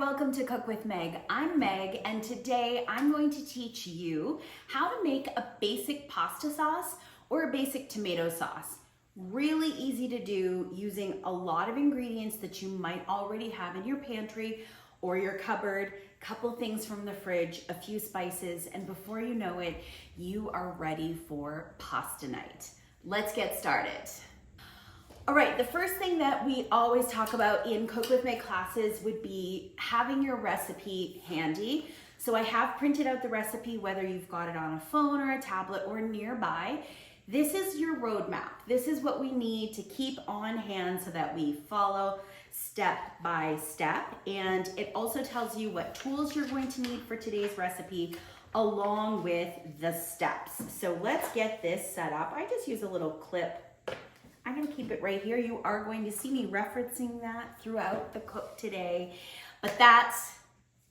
welcome to Cook with Meg. I'm Meg, and today I'm going to teach you how to make a basic pasta sauce or a basic tomato sauce. Really easy to do using a lot of ingredients that you might already have in your pantry or your cupboard, couple things from the fridge, a few spices, and before you know it, you are ready for pasta night. Let's get started. All right, the first thing that we always talk about in Cook with Meg classes would be having your recipe handy. So I have printed out the recipe, whether you've got it on a phone or a tablet or nearby. This is your roadmap. This is what we need to keep on hand so that we follow step by step. And it also tells you what tools you're going to need for today's recipe along with the steps. So let's get this set up. I just use a little clip. I'm gonna keep it right here. You are going to see me referencing that throughout the cook today, but that's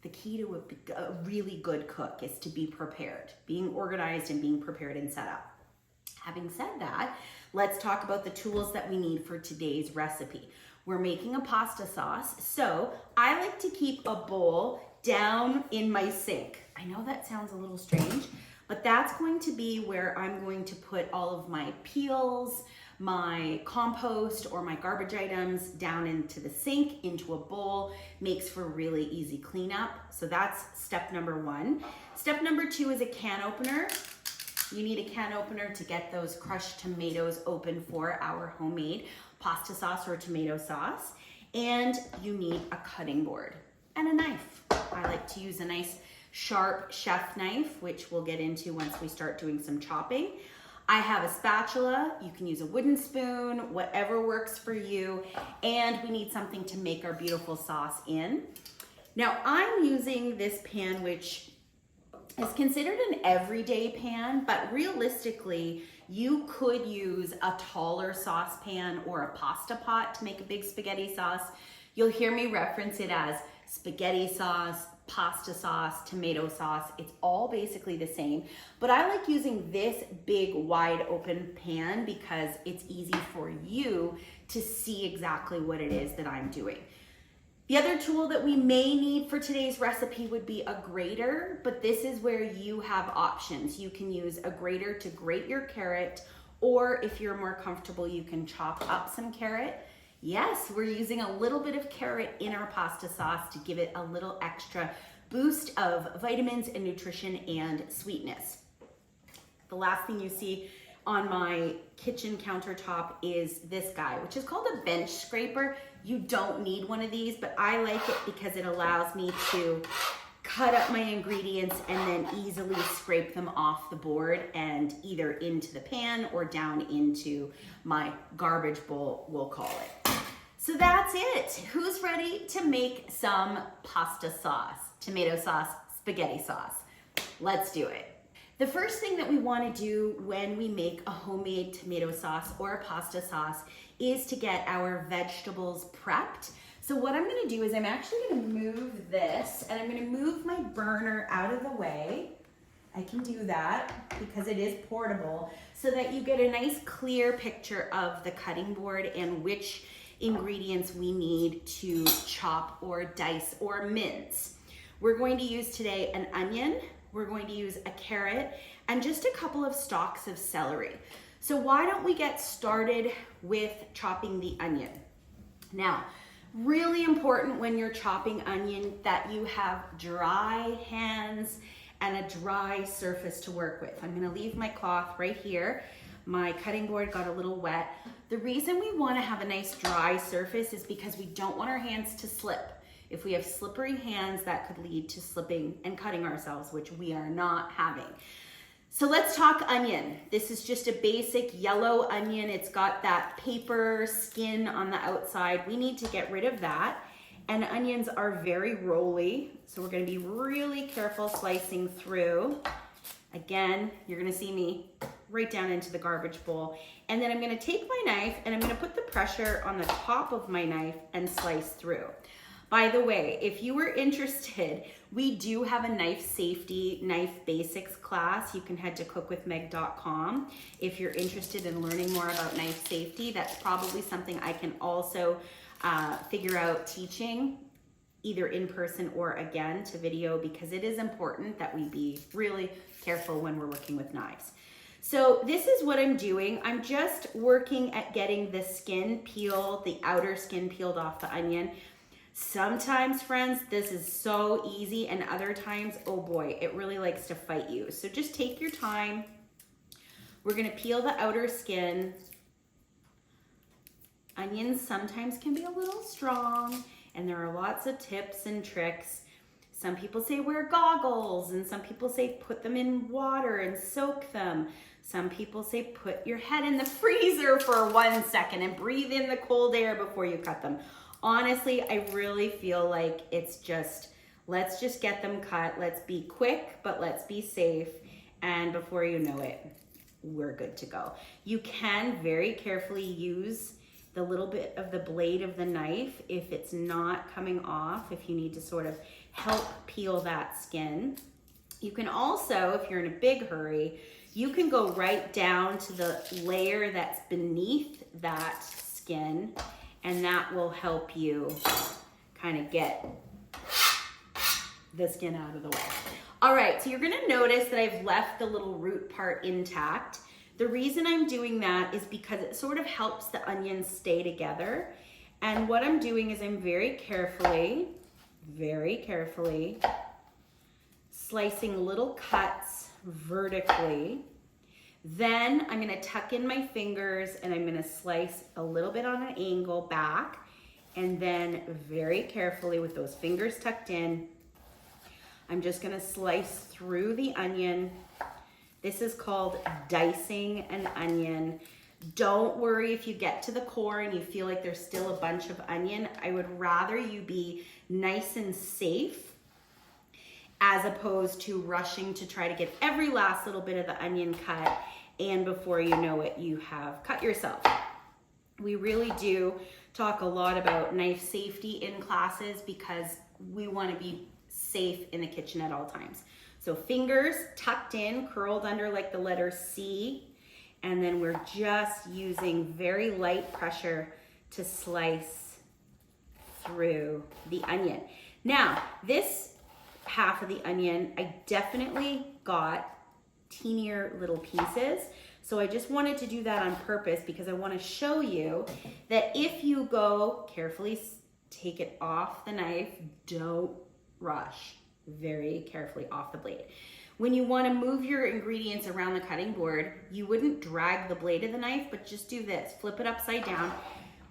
the key to a really good cook, is to be prepared, being organized and being prepared and set up. Having said that, let's talk about the tools that we need for today's recipe. We're making a pasta sauce, so I like to keep a bowl down in my sink. I know that sounds a little strange, but that's going to be where I'm going to put all of my peels, my compost or my garbage items down into the sink, into a bowl. Makes for really easy cleanup. So that's step number one. Step number two is a can opener. You need a can opener to get those crushed tomatoes open for our homemade pasta sauce or tomato sauce. And you need a cutting board and a knife. I like to use a nice sharp chef knife, which we'll get into once we start doing some chopping. I have a spatula. You can use a wooden spoon, whatever works for you. And we need something to make our beautiful sauce in. Now I'm using this pan, which is considered an everyday pan, but realistically, you could use a taller saucepan or a pasta pot to make a big spaghetti sauce. You'll hear me reference it as spaghetti sauce, pasta sauce, tomato sauce. It's all basically the same, but I like using this big wide open pan because it's easy for you to see exactly what it is that I'm doing. The other tool that we may need for today's recipe would be a grater, but this is where you have options. You can use a grater to grate your carrot, or if you're more comfortable, you can chop up some carrot. Yes, we're using a little bit of carrot in our pasta sauce to give it a little extra boost of vitamins and nutrition and sweetness. The last thing you see on my kitchen countertop is this guy, which is called a bench scraper. You don't need one of these, but I like it because it allows me to cut up my ingredients and then easily scrape them off the board and either into the pan or down into my garbage bowl, we'll call it. So that's it. Who's ready to make some pasta sauce, tomato sauce, spaghetti sauce? Let's do it. The first thing that we want to do when we make a homemade tomato sauce or a pasta sauce is to get our vegetables prepped. So what I'm going to do is I'm actually going to move this, and I'm going to move my burner out of the way. I can do that because it is portable, so that you get a nice clear picture of the cutting board and which ingredients we need to chop or dice or mince. We're going to use today an onion, we're going to use a carrot, and just a couple of stalks of celery. So why don't we get started with chopping the onion? Now, really important when you're chopping onion that you have dry hands and a dry surface to work with. I'm gonna leave my cloth right here. My cutting board got a little wet. The reason we wanna have a nice dry surface is because we don't want our hands to slip. If we have slippery hands, that could lead to slipping and cutting ourselves, which we are not having. So let's talk onion. This is just a basic yellow onion. It's got that paper skin on the outside. We need to get rid of that. And onions are very rolly, so we're gonna be really careful slicing through. Again, you're gonna see me right down into the garbage bowl. And then I'm gonna take my knife and I'm gonna put the pressure on the top of my knife and slice through. By the way, if you were interested, we do have a knife safety, knife basics class. You can head to cookwithmeg.com. If you're interested in learning more about knife safety, that's probably something I can also figure out teaching. either in person or again to video, because it is important that we be really careful when we're working with knives. So this is what I'm doing. I'm just working at getting the skin peeled, the outer skin peeled off the onion. Sometimes, friends, this is so easy, and other times, oh boy, it really likes to fight you. So just take your time. We're gonna peel the outer skin. Onions sometimes can be a little strong, and there are lots of tips and tricks. Some people say wear goggles, and some people say put them in water and soak them. Some people say put your head in the freezer for 1 second and breathe in the cold air before you cut them. Honestly, I really feel like it's just, let's just get them cut. Let's be quick, but let's be safe. And before you know it, we're good to go. You can very carefully use the little bit of the blade of the knife if it's not coming off, if you need to sort of help peel that skin. You can also, if you're in a big hurry, you can go right down to the layer that's beneath that skin, and that will help you kind of get the skin out of the way. All right, so you're gonna notice that I've left the little root part intact. The reason I'm doing that is because it sort of helps the onions stay together. And what I'm doing is I'm very carefully slicing little cuts vertically. Then I'm gonna tuck in my fingers and I'm gonna slice a little bit on an angle back, and then very carefully with those fingers tucked in, I'm just gonna slice through the onion. This is called dicing an onion. Don't worry if you get to the core and you feel like there's still a bunch of onion. I would rather you be nice and safe as opposed to rushing to try to get every last little bit of the onion cut, and before you know it, you have cut yourself. We really do talk a lot about knife safety in classes because we want to be safe in the kitchen at all times. So fingers tucked in, curled under like the letter C, and then we're just using very light pressure to slice through the onion. Now, this half of the onion, I definitely got teenier little pieces. So I just wanted to do that on purpose because I want to show you that if you go carefully, take it off the knife, don't rush, very carefully off the blade. When you want to move your ingredients around the cutting board, you wouldn't drag the blade of the knife, but just do this, flip it upside down.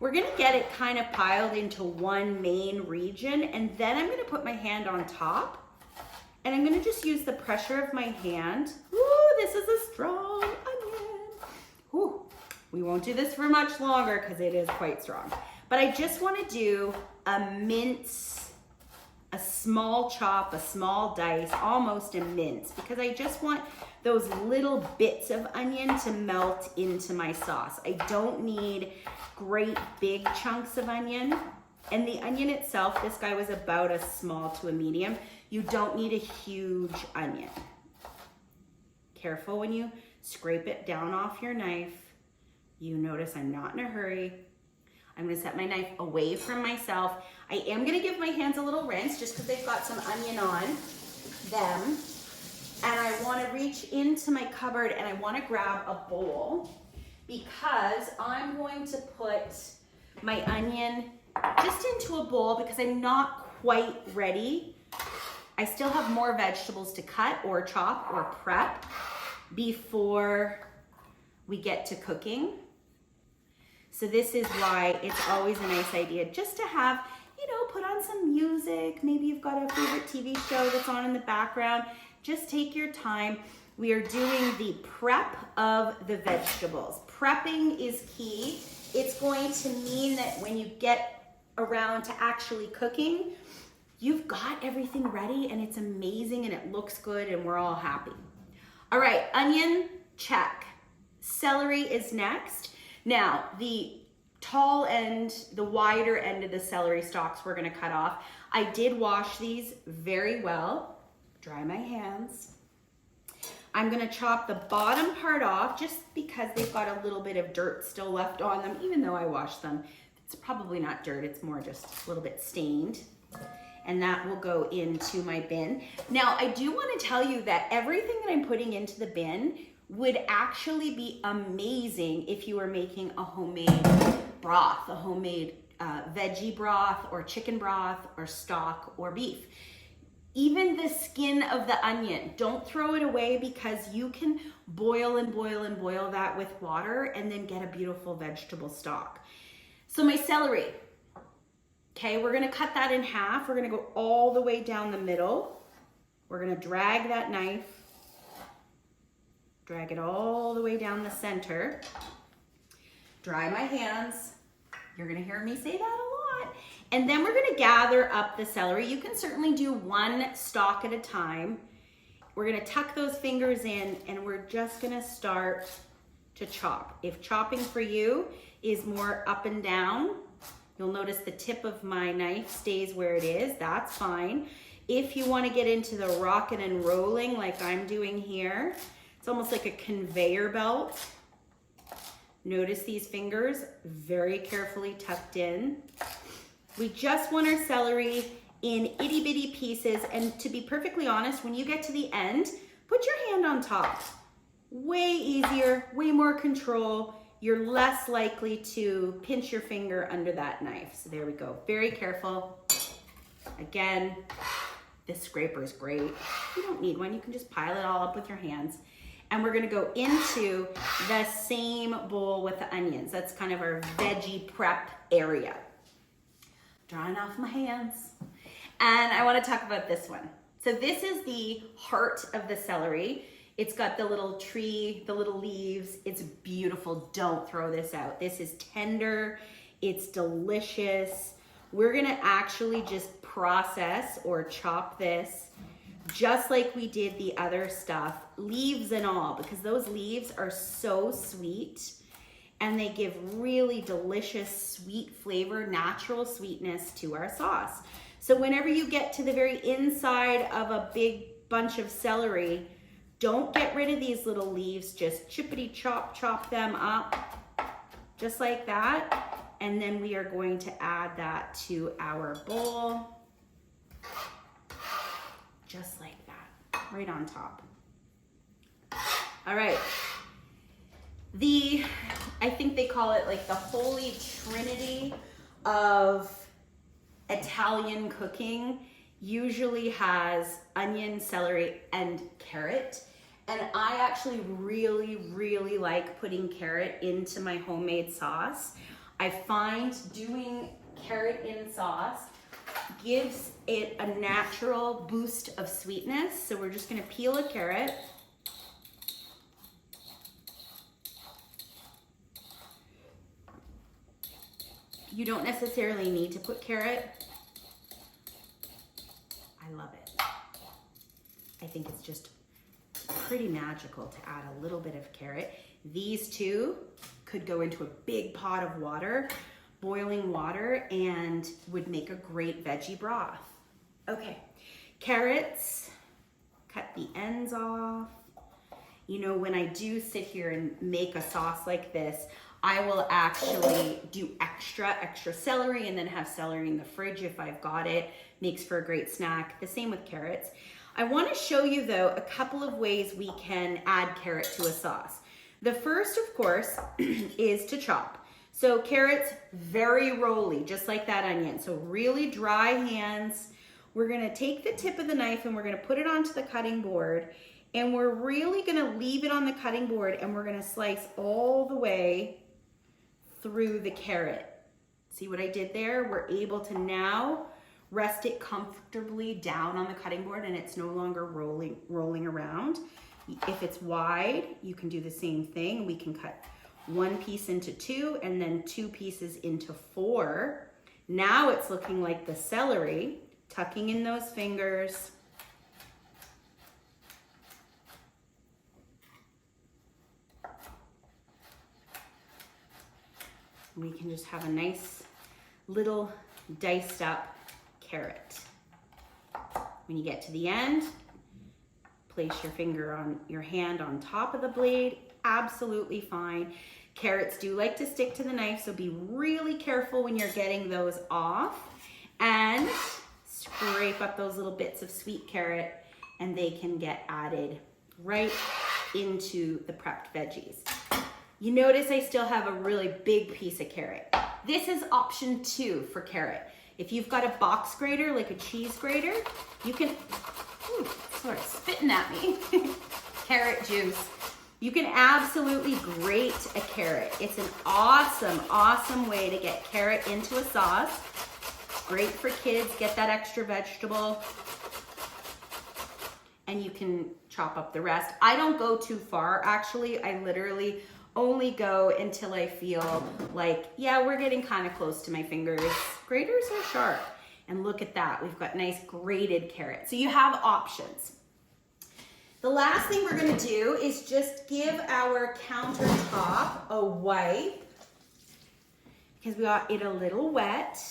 We're going to get it kind of piled into one main region, and then I'm going to put my hand on top, and I'm going to just use the pressure of my hand. Ooh, this is a strong onion. Ooh, we won't do this for much longer because it is quite strong. But I just want to do a mince, a small chop, a small dice, almost a mince, because I just want those little bits of onion to melt into my sauce. I don't need great big chunks of onion. And the onion itself, this guy was about a small to a medium. You don't need a huge onion. Careful when you scrape it down off your knife. You notice I'm not in a hurry. I'm gonna set my knife away from myself. I am gonna give my hands a little rinse just because they've got some onion on them. And I wanna reach into my cupboard and I wanna grab a bowl because I'm going to put my onion just into a bowl because I'm not quite ready. I still have more vegetables to cut or chop or prep before we get to cooking. So this is why it's always a nice idea just to have, you know, put on some music. Maybe you've got a favorite TV show that's on in the background. Just take your time. We are doing the prep of the vegetables. Prepping is key. It's going to mean that when you get around to actually cooking, you've got everything ready and it's amazing and it looks good and we're all happy. All right, onion, check. Celery is next. Now, the tall end, the wider end of the celery stalks we're gonna cut off. I did wash these very well, dry my hands. I'm gonna chop the bottom part off just because they've got a little bit of dirt still left on them, even though I washed them. It's probably not dirt, it's more just a little bit stained. and that will go into my bin. Now, I do want to tell you that everything that I'm putting into the bin would actually be amazing if you were making a homemade broth, a homemade veggie broth or chicken broth or stock or beef. Even the skin of the onion, don't throw it away, because you can boil and boil and boil that with water and then get a beautiful vegetable stock. So my celery, okay, we're gonna cut that in half. We're gonna go all the way down the middle. We're gonna drag that knife, drag it all the way down the center. Dry my hands. You're gonna hear me say that a lot. And then we're gonna gather up the celery. You can certainly do one stalk at a time. We're gonna tuck those fingers in, and we're just gonna start to chop. If chopping for you is more up and down, you'll notice the tip of my knife stays where it is. That's fine. If you wanna get into the rocking and rolling like I'm doing here, it's almost like a conveyor belt. Notice these fingers, very carefully tucked in. We just want our celery in itty bitty pieces, and to be perfectly honest, when you get to the end, put your hand on top. Way easier, way more control. You're less likely to pinch your finger under that knife. So there we go, very careful. Again, this scraper is great. You don't need one, you can just pile it all up with your hands. And we're gonna go into the same bowl with the onions. That's kind of our veggie prep area. Drying off my hands. And I wanna talk about this one. So this is the heart of the celery. It's got the little tree, the little leaves. It's beautiful, don't throw this out. This is tender, it's delicious. We're gonna actually just process or chop this just like we did the other stuff, leaves and all, because those leaves are so sweet and they give really delicious sweet flavor, natural sweetness to our sauce. So whenever you get to the very inside of a big bunch of celery, don't get rid of these little leaves, just chippity chop them up, just like that. And then we are going to add that to our bowl. Just like that, right on top. All right, I think they call it like the holy trinity of Italian cooking usually has onion, celery, and carrot. And I actually really like putting carrot into my homemade sauce. I find doing carrot in sauce gives it a natural boost of sweetness. So we're just gonna peel a carrot. You don't necessarily need to put carrot. I love it. I think it's just pretty magical to add a little bit of carrot. These two could go into a big pot of water, boiling water, and would make a great veggie broth. Okay, carrots, cut the ends off. You know, when I do sit here and make a sauce like this, I will actually do extra celery and then have celery in the fridge if I've got it. Makes for a great snack. The same with carrots. I want to show you though a couple of ways we can add carrot to a sauce. The first, of course, is to chop. So carrots, very rolly, just like that onion. So really dry hands. We're gonna take the tip of the knife and we're gonna put it onto the cutting board, and we're really gonna leave it on the cutting board, and we're gonna slice all the way through the carrot. See what I did there? We're able to now rest it comfortably down on the cutting board, and it's no longer rolling around. If it's wide, you can do the same thing. We can cut one piece into two and then two pieces into four. Now it's looking like the celery, tucking in those fingers. We can just have a nice little diced up carrot. When you get to the end, place your hand on top of the blade, absolutely fine. Carrots do like to stick to the knife, so be really careful when you're getting those off. And scrape up those little bits of sweet carrot, and they can get added right into the prepped veggies. You notice I still have a really big piece of carrot. This is option 2 for carrot. If you've got a box grater, like a cheese grater, you can, sort of spitting at me, carrot juice. You can absolutely grate a carrot. It's an awesome, awesome way to get carrot into a sauce. Great for kids, get that extra vegetable. And you can chop up the rest. I don't go too far, actually. I literally only go until I feel like, yeah, we're getting kind of close to my fingers. Graters are sharp. And look at that, we've got nice grated carrot. So you have options. The last thing we're gonna do is just give our countertop a wipe because we got it a little wet.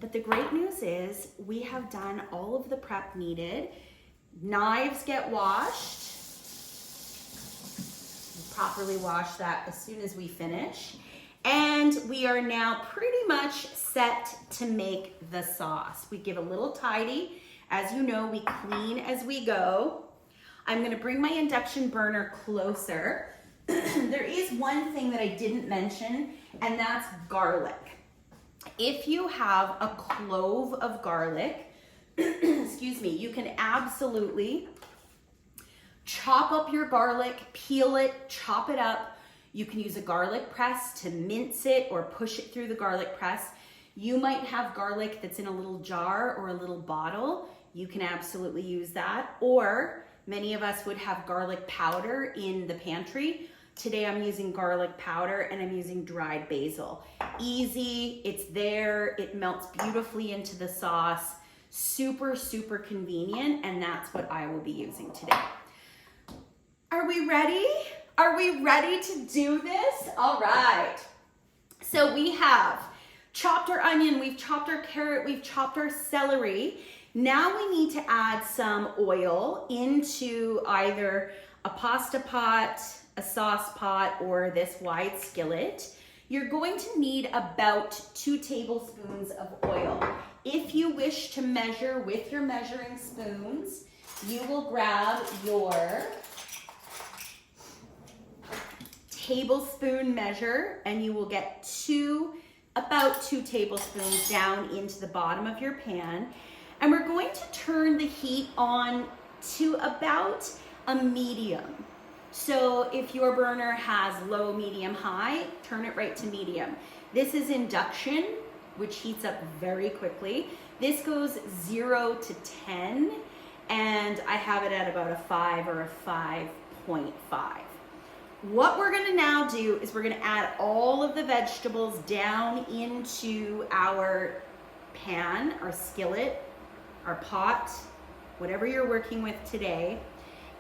But the great news is we have done all of the prep needed. Knives get washed. Properly wash that as soon as we finish. And we are now pretty much set to make the sauce. We give a little tidy. As you know, we clean as we go. I'm gonna bring my induction burner closer. There is one thing that I didn't mention, and that's garlic. If you have a clove of garlic, excuse me, you can absolutely chop up your garlic, peel it, chop it up. You can use a garlic press to mince it or push it through the garlic press. You might have garlic that's in a little jar or a little bottle. You can absolutely use that. Or many of us would have garlic powder in the pantry. Today I'm using garlic powder and I'm using dried basil. Easy, it's there, it melts beautifully into the sauce. Super, super convenient, and that's what I will be using today. Are we ready? Are we ready to do this? All right. So we have chopped our onion, we've chopped our carrot, we've chopped our celery. Now we need to add some oil into either a pasta pot, a sauce pot, or this wide skillet. You're going to need about 2 tablespoons of oil. If you wish to measure with your measuring spoons, you will grab your tablespoon measure and you will get about 2 tablespoons down into the bottom of your pan. And we're going to turn the heat on to about a medium. So if your burner has low, medium, high, turn it right to medium. This is induction, which heats up very quickly. This goes 0 to 10, and I have it at about a 5 or a 5.5. What we're gonna now do is we're gonna add all of the vegetables down into our pan, our skillet, our pot, whatever you're working with today.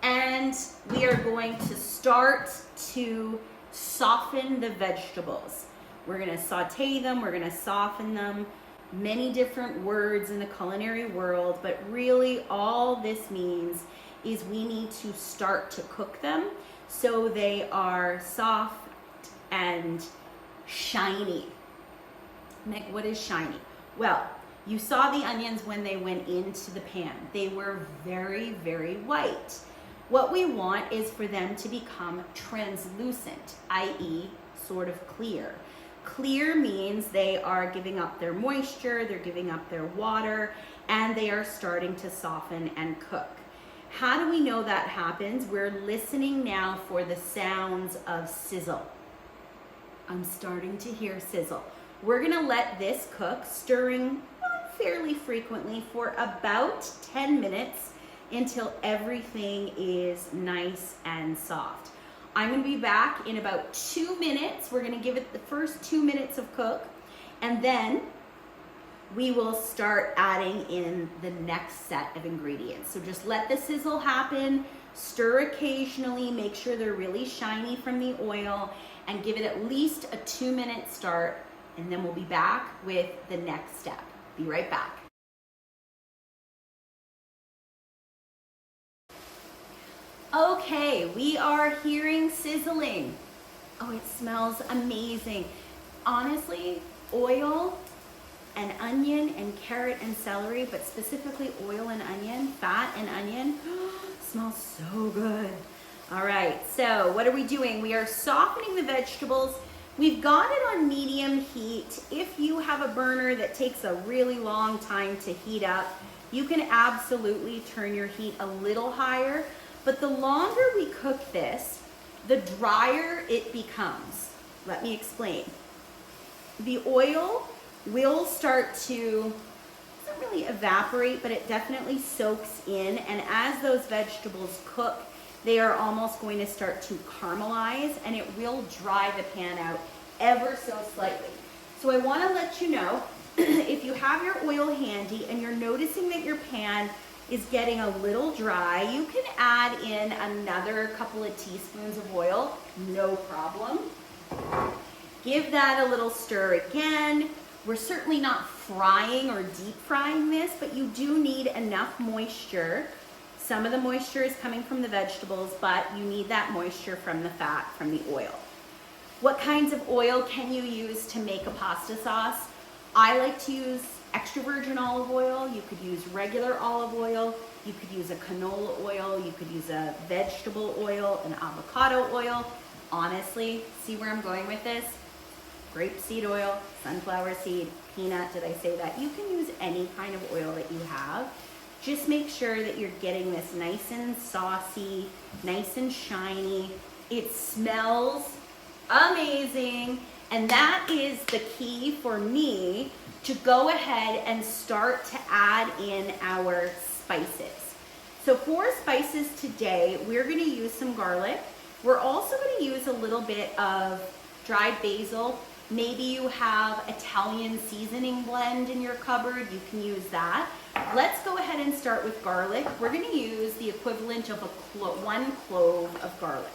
And we are going to start to soften the vegetables. We're gonna saute them, we're gonna soften them. Many different words in the culinary world, but really all this means is we need to start to cook them so they are soft and shiny. Meg, what is shiny? Well, you saw the onions when they went into the pan. They were very, very white. What we want is for them to become translucent, i.e. sort of clear. Clear means they are giving up their moisture, they're giving up their water, and they are starting to soften and cook. How do we know that happens? We're listening now for the sounds of sizzle. I'm starting to hear sizzle. We're gonna let this cook, stirring fairly frequently for about 10 minutes until everything is nice and soft. I'm gonna be back in about 2 minutes. We're gonna give it the first 2 minutes of cook, and then we will start adding in the next set of ingredients. So just let the sizzle happen, stir occasionally, make sure they're really shiny from the oil, and give it at least a 2-minute start, and then we'll be back with the next step. Be right back. Okay, we are hearing sizzling. Oh, it smells amazing. Honestly, oil and onion and carrot and celery, but specifically oil and onion, fat and onion. Smells so good. All right, so what are we doing? We are softening the vegetables. We've got it on medium heat. If you have a burner that takes a really long time to heat up, you can absolutely turn your heat a little higher, but the longer we cook this, the drier it becomes. Let me explain. The oil will start to, doesn't really evaporate, but it definitely soaks in, and as those vegetables cook, they are almost going to start to caramelize, and it will dry the pan out ever so slightly. So I want to let you know, if you have your oil handy and you're noticing that your pan is getting a little dry, you can add in another couple of teaspoons of oil, no problem. Give that a little stir again. We're certainly not frying or deep frying this, but you do need enough moisture. Some of the moisture is coming from the vegetables, but you need that moisture from the fat, from the oil. What kinds of oil can you use to make a pasta sauce? I like to use extra virgin olive oil. You could use regular olive oil. You could use a canola oil. You could use a vegetable oil, an avocado oil. Honestly, see where I'm going with this? Grapeseed oil, sunflower seed, peanut, did I say that? You can use any kind of oil that you have. Just make sure that you're getting this nice and saucy, nice and shiny. It smells amazing. And that is the key for me to go ahead and start to add in our spices. So for spices today, we're gonna use some garlic. We're also gonna use a little bit of dried basil. Maybe you have Italian seasoning blend in your cupboard, you can use that. Let's go ahead and start with garlic. We're gonna use the equivalent of one clove of garlic.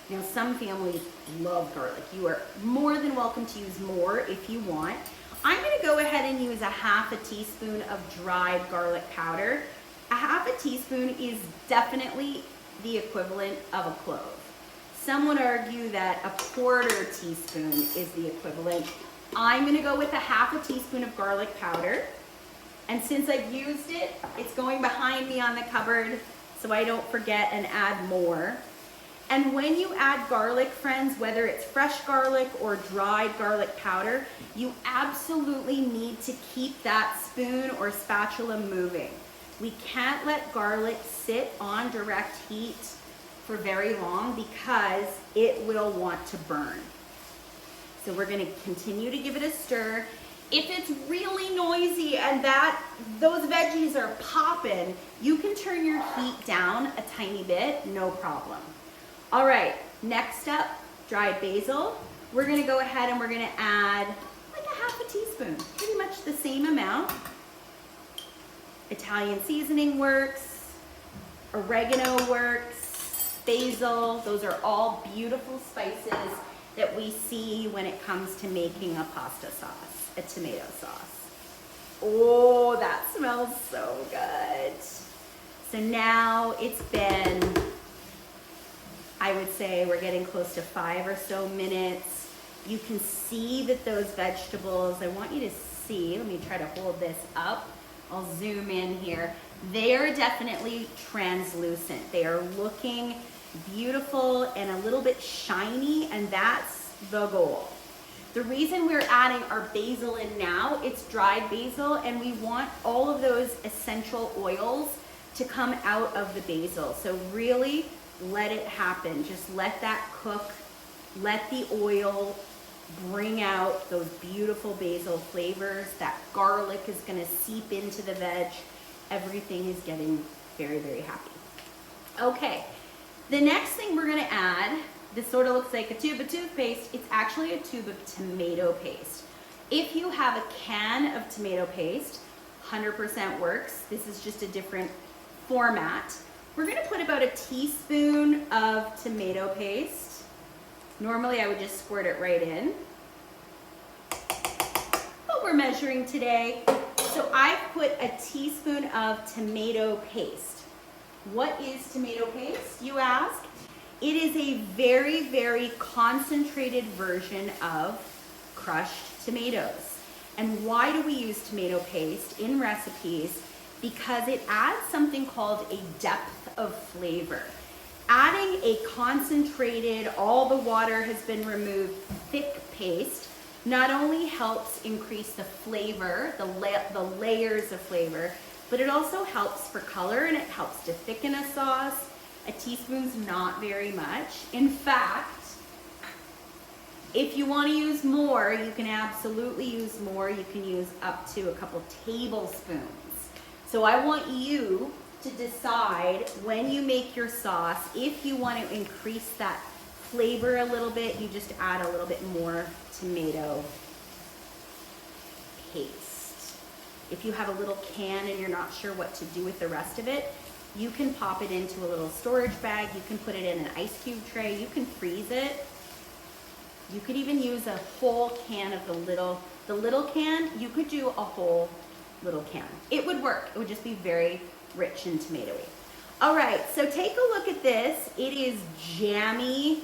Now some families love garlic. You are more than welcome to use more if you want. I'm gonna go ahead and use a half a teaspoon of dried garlic powder. A half a teaspoon is definitely the equivalent of a clove. Some would argue that a quarter teaspoon is the equivalent. I'm gonna go with a half a teaspoon of garlic powder. And since I've used it, it's going behind me on the cupboard so I don't forget and add more. And when you add garlic, friends, whether it's fresh garlic or dried garlic powder, you absolutely need to keep that spoon or spatula moving. We can't let garlic sit on direct heat for very long because it will want to burn. So we're gonna continue to give it a stir. If it's really noisy and those veggies are popping, you can turn your heat down a tiny bit, no problem. All right, next up, dried basil. We're gonna go ahead and we're gonna add like a half a teaspoon, pretty much the same amount. Italian seasoning works, oregano works, basil, those are all beautiful spices that we see when it comes to making a pasta sauce, a tomato sauce. Oh, that smells so good. So now it's been, I would say we're getting close to 5 or so minutes. You can see that those vegetables, I want you to see, let me try to hold this up. I'll zoom in here. They are definitely translucent. They are looking beautiful and a little bit shiny, and that's the goal. The reason we're adding our basil in now, it's dried basil, and we want all of those essential oils to come out of the basil. So really let it happen. Just let that cook. Let the oil bring out those beautiful basil flavors. That garlic is gonna seep into the veg. Everything is getting very, very happy. Okay, the next thing we're gonna add, this sort of looks like a tube of toothpaste. It's actually a tube of tomato paste. If you have a can of tomato paste, 100% works. This is just a different format. We're gonna put about a teaspoon of tomato paste. Normally I would just squirt it right in, but we're measuring today. So I've put a teaspoon of tomato paste. What is tomato paste, you ask? It is a very, very concentrated version of crushed tomatoes. And why do we use tomato paste in recipes? Because it adds something called a depth of flavor. Adding a concentrated, all the water has been removed, thick paste not only helps increase the flavor, the layers of flavor, but it also helps for color and it helps to thicken a sauce. A teaspoon's not very much. In fact, if you want to use more, you can absolutely use more. You can use up to a couple tablespoons. So I want you to decide when you make your sauce, if you want to increase that flavor a little bit, you just add a little bit more tomato paste. If you have a little can and you're not sure what to do with the rest of it, you can pop it into a little storage bag. You can put it in an ice cube tray. You can freeze it. You could even use a whole can of the little can. You could do a whole little can. It would work. It would just be very rich and tomatoey. All right, so take a look at this. It is jammy.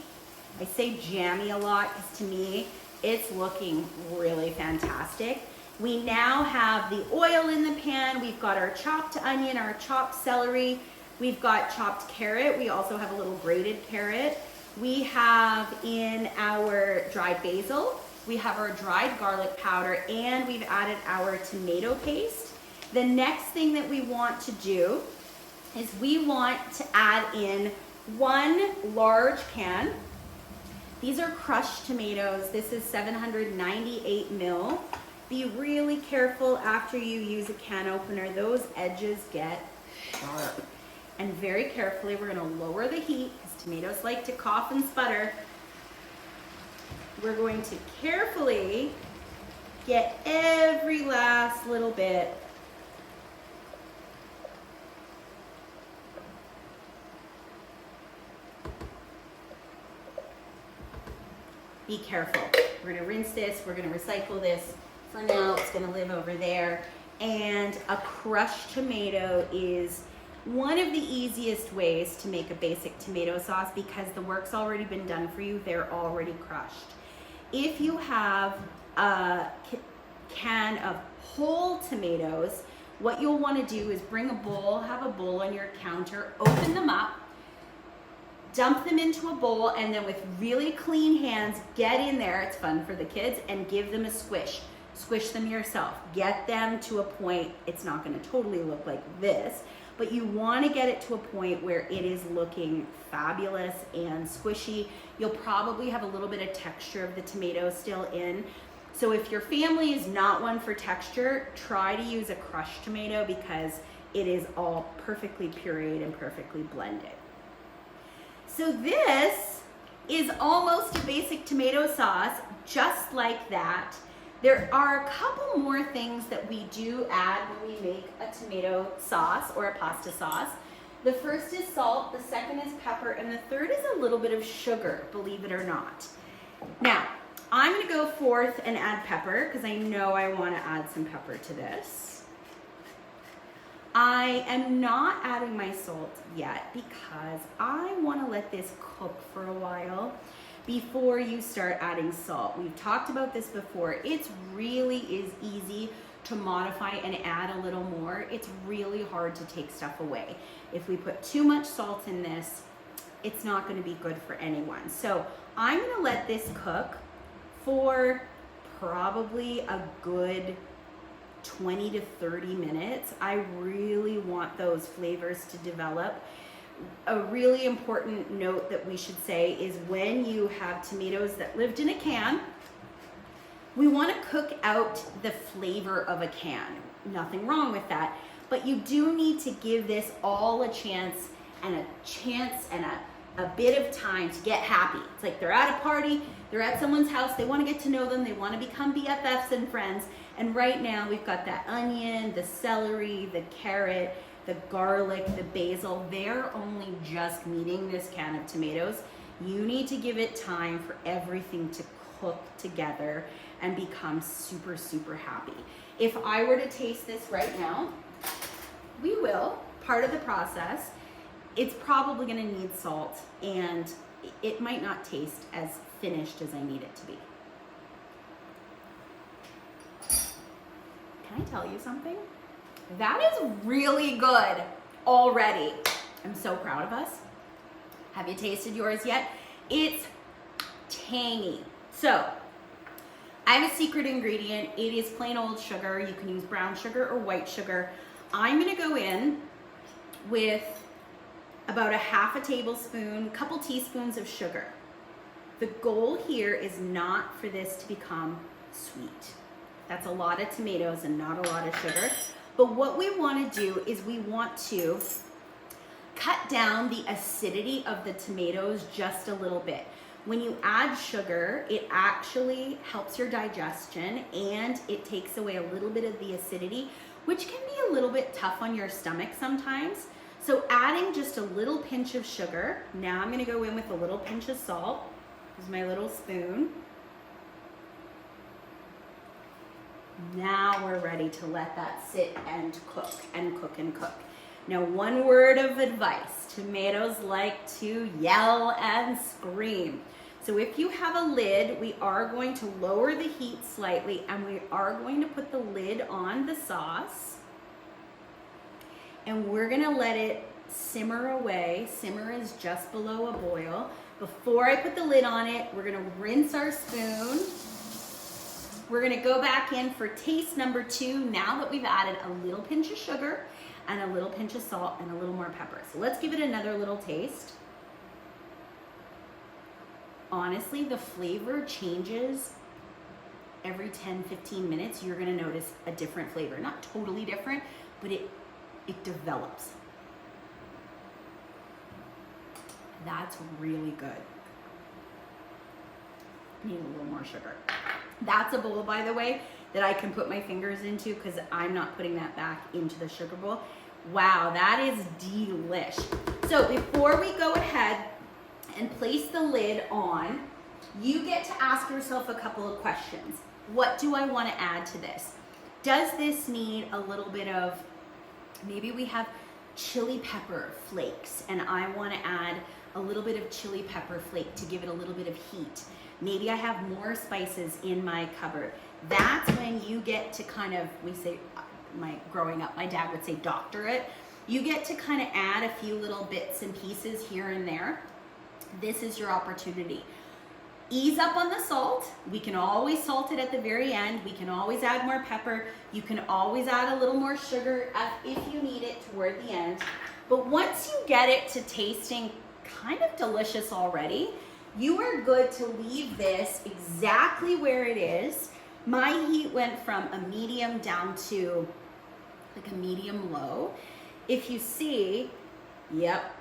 I say jammy a lot because to me, it's looking really fantastic. We now have the oil in the pan. We've got our chopped onion, our chopped celery. We've got chopped carrot. We also have a little grated carrot. We have in our dried basil. We have our dried garlic powder, and we've added our tomato paste. The next thing that we want to do is we want to add in 1 large can. These are crushed tomatoes. This is 798 mil. Be really careful after you use a can opener. Those edges get sharp. And very carefully, we're gonna lower the heat because tomatoes like to cough and sputter. We're going to carefully get every last little bit be careful. We're gonna rinse this, we're gonna recycle this. For now, it's gonna live over there. And a crushed tomato is one of the easiest ways to make a basic tomato sauce because the work's already been done for you. They're already crushed. If you have a can of whole tomatoes, what you'll wanna do is bring a bowl, have a bowl on your counter, open them up, dump them into a bowl, and then with really clean hands, get in there, it's fun for the kids, and give them a squish. Squish them yourself. Get them to a point, it's not gonna totally look like this, but you wanna get it to a point where it is looking fabulous and squishy. You'll probably have a little bit of texture of the tomato still in. So if your family is not one for texture, try to use a crushed tomato because it is all perfectly pureed and perfectly blended. So this is almost a basic tomato sauce, just like that. There are a couple more things that we do add when we make a tomato sauce or a pasta sauce. The first is salt, the second is pepper, and the third is a little bit of sugar, believe it or not. Now, I'm gonna go forth and add pepper because I know I wanna add some pepper to this. I am not adding my salt yet because I wanna let this cook for a while before you start adding salt. We've talked about this before. It really is easy to modify and add a little more. It's really hard to take stuff away. If we put too much salt in this, it's not gonna be good for anyone. So I'm gonna let this cook for probably a good 20 to 30 minutes. I really want those flavors to develop. A really important note that we should say is when you have tomatoes that lived in a can, we want to cook out the flavor of a can. Nothing wrong with that, but you do need to give this all a chance and a bit of time to get happy. It's like they're at a party, they're at someone's house, they want to get to know them, they want to become BFFs and friends, and right now we've got that onion, the celery, the carrot, the garlic, the basil, they're only just meeting this can of tomatoes. You need to give it time for everything to cook together and become super, super happy. If I were to taste this right now, we will, part of the process, it's probably gonna need salt and it might not taste as finished as I need it to be. can I tell you something? That is really good already. I'm so proud of us. Have you tasted yours yet? It's tangy. So I have a secret ingredient. It is plain old sugar. You can use brown sugar or white sugar. I'm gonna go in with about a half a tablespoon, couple teaspoons of sugar. The goal here is not for this to become sweet. That's a lot of tomatoes and not a lot of sugar. But what we want to do is we want to cut down the acidity of the tomatoes just a little bit. When you add sugar, it actually helps your digestion and it takes away a little bit of the acidity, which can be a little bit tough on your stomach sometimes. So adding just a little pinch of sugar. Now I'm going to go in with a little pinch of salt. This is my little spoon. Now we're ready to let that sit and cook and cook and cook. Now, one word of advice: tomatoes like to yell and scream. So if you have a lid, we are going to lower the heat slightly and we are going to put the lid on the sauce. And we're gonna let it simmer away. Simmer is just below a boil. Before I put the lid on it, we're gonna rinse our spoon. We're gonna go back in for taste number 2 now that we've added a little pinch of sugar and a little pinch of salt and a little more pepper. So let's give it another little taste. Honestly, the flavor changes every 10-15 minutes. You're gonna notice a different flavor. Not totally different, but it develops. That's really good. Need a little more sugar. That's a bowl, by the way, that I can put my fingers into because I'm not putting that back into the sugar bowl. Wow, that is delish. So before we go ahead and place the lid on, you get to ask yourself a couple of questions. What do I want to add to this? Does this need a little bit of, maybe we have chili pepper flakes and I want to add a little bit of chili pepper flake to give it a little bit of heat. Maybe I have more spices in my cupboard. That's when you get to kind of, we say, growing up, my dad would say doctor it. You get to kind of add a few little bits and pieces here and there. This is your opportunity. Ease up on the salt. We can always salt it at the very end. We can always add more pepper. You can always add a little more sugar if you need it toward the end. But once you get it to tasting kind of delicious already, you are good to leave this exactly where it is. My heat went from a medium down to like a medium low. If you see, yep,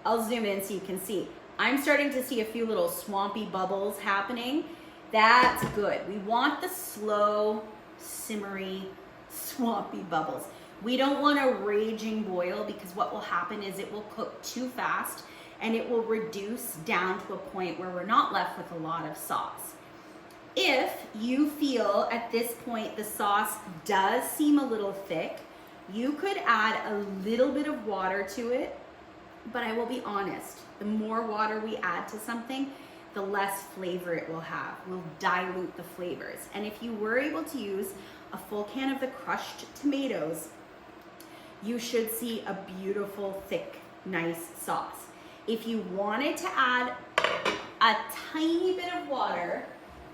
I'll zoom in so you can see. I'm starting to see a few little swampy bubbles happening. That's good. We want the slow, simmery, swampy bubbles. We don't want a raging boil because what will happen is it will cook too fast and it will reduce down to a point where we're not left with a lot of sauce. If you feel at this point the sauce does seem a little thick, you could add a little bit of water to it, but I will be honest, the more water we add to something, the less flavor it will have. We'll dilute the flavors. And if you were able to use a full can of the crushed tomatoes, you should see a beautiful, thick, nice sauce. If you wanted to add a tiny bit of water,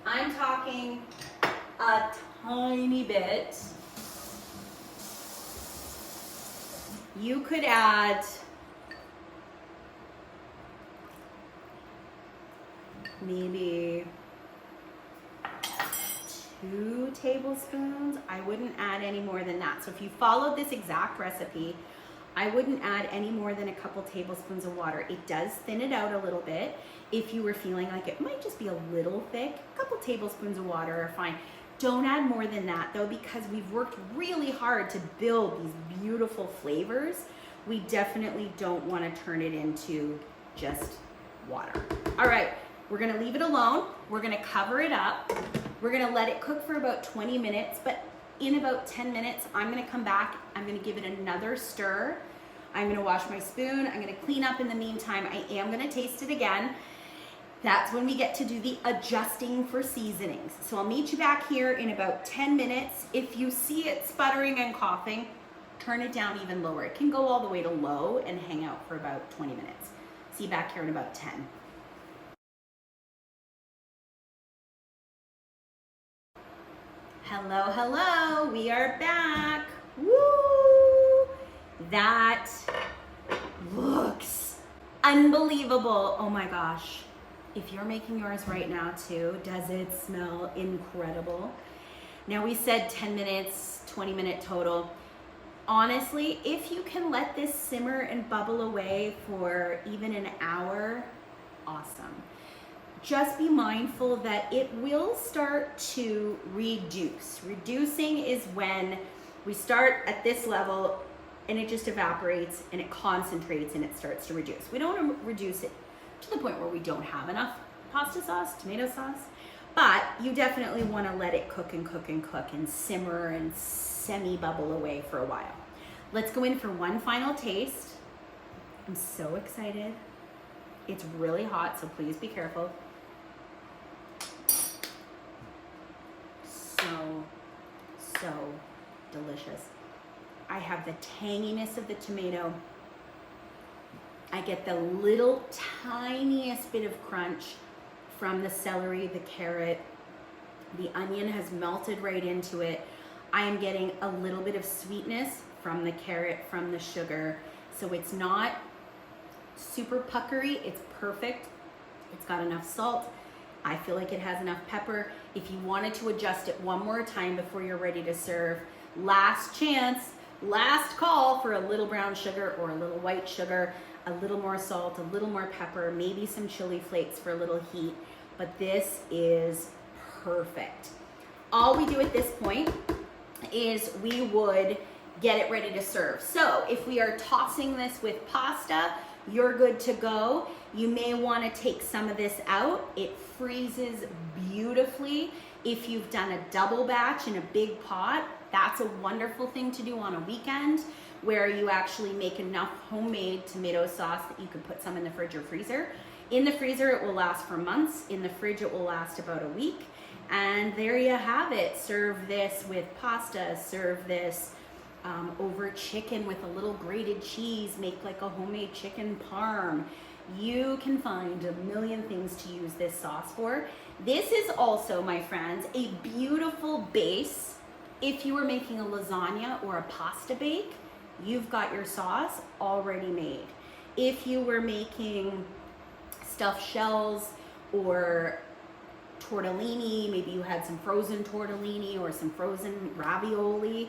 I'm talking a tiny bit, you could add maybe 2 tablespoons. I wouldn't add any more than that. So if you followed this exact recipe, I wouldn't add any more than a couple tablespoons of water. It does thin it out a little bit. If you were feeling like it might just be a little thick, a couple tablespoons of water are fine. Don't add more than that though, because we've worked really hard to build these beautiful flavors. We definitely don't want to turn it into just water. All right, we're gonna leave it alone. We're gonna cover it up. We're gonna let it cook for about 20 minutes, but in about 10 minutes, I'm gonna come back, I'm gonna give it another stir. I'm gonna wash my spoon, I'm gonna clean up in the meantime. I am gonna taste it again. That's when we get to do the adjusting for seasonings. So I'll meet you back here in about 10 minutes. If you see it sputtering and coughing, turn it down even lower. It can go all the way to low and hang out for about 20 minutes. See you back here in about 10. Hello, hello, we are back. Woo! That looks unbelievable. Oh my gosh. If you're making yours right now too, does it smell incredible? Now we said 10 minutes, 20-minute total. Honestly, if you can let this simmer and bubble away for even an hour, awesome. Just be mindful that it will start to reduce. Reducing is when we start at this level and it just evaporates and it concentrates and it starts to reduce. We don't want to reduce it to the point where we don't have enough pasta sauce, tomato sauce, but you definitely want to let it cook and cook and cook and simmer and semi-bubble away for a while. Let's go in for one final taste. I'm so excited. It's really hot, so please be careful. So delicious. I have the tanginess of the tomato. I get the little tiniest bit of crunch from the celery, the carrot. The onion has melted right into it. I am getting a little bit of sweetness from the carrot, from the sugar. So it's not super puckery, it's perfect. It's got enough salt. I feel like it has enough pepper. If you wanted to adjust it one more time before you're ready to serve, last chance, last call for a little brown sugar or a little white sugar, a little more salt, a little more pepper, maybe some chili flakes for a little heat, but this is perfect. All we do at this point is we would get it ready to serve. So if we are tossing this with pasta, you're good to go. You may want to take some of this out. It freezes beautifully. If you've done a double batch in a big pot, that's a wonderful thing to do on a weekend where you actually make enough homemade tomato sauce that you could put some in the fridge or freezer. In the freezer, it will last for months. In the fridge, it will last about a week. And there you have it. Serve this with pasta, serve this over chicken with a little grated cheese, make like a homemade chicken parm. You can find a million things to use this sauce for. This is also, my friends, a beautiful base. If you were making a lasagna or a pasta bake, you've got your sauce already made. If you were making stuffed shells or tortellini, maybe you had some frozen tortellini or some frozen ravioli,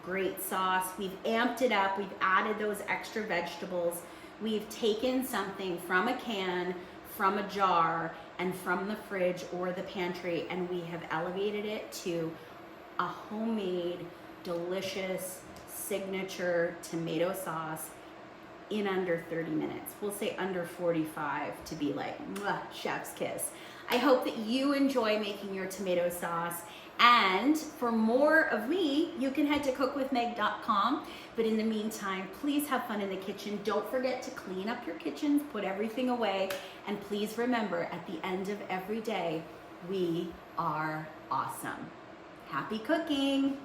great sauce. We've amped it up. We've added those extra vegetables. We've taken something from a can, from a jar, and from the fridge or the pantry, and we have elevated it to a homemade, delicious, signature tomato sauce in under 30 minutes. We'll say under 45 to be like, mwah, chef's kiss. I hope that you enjoy making your tomato sauce. And for more of me, you can head to cookwithmeg.com. But in the meantime, please have fun in the kitchen. Don't forget to clean up your kitchens, put everything away. And please remember, at the end of every day, we are awesome. Happy cooking.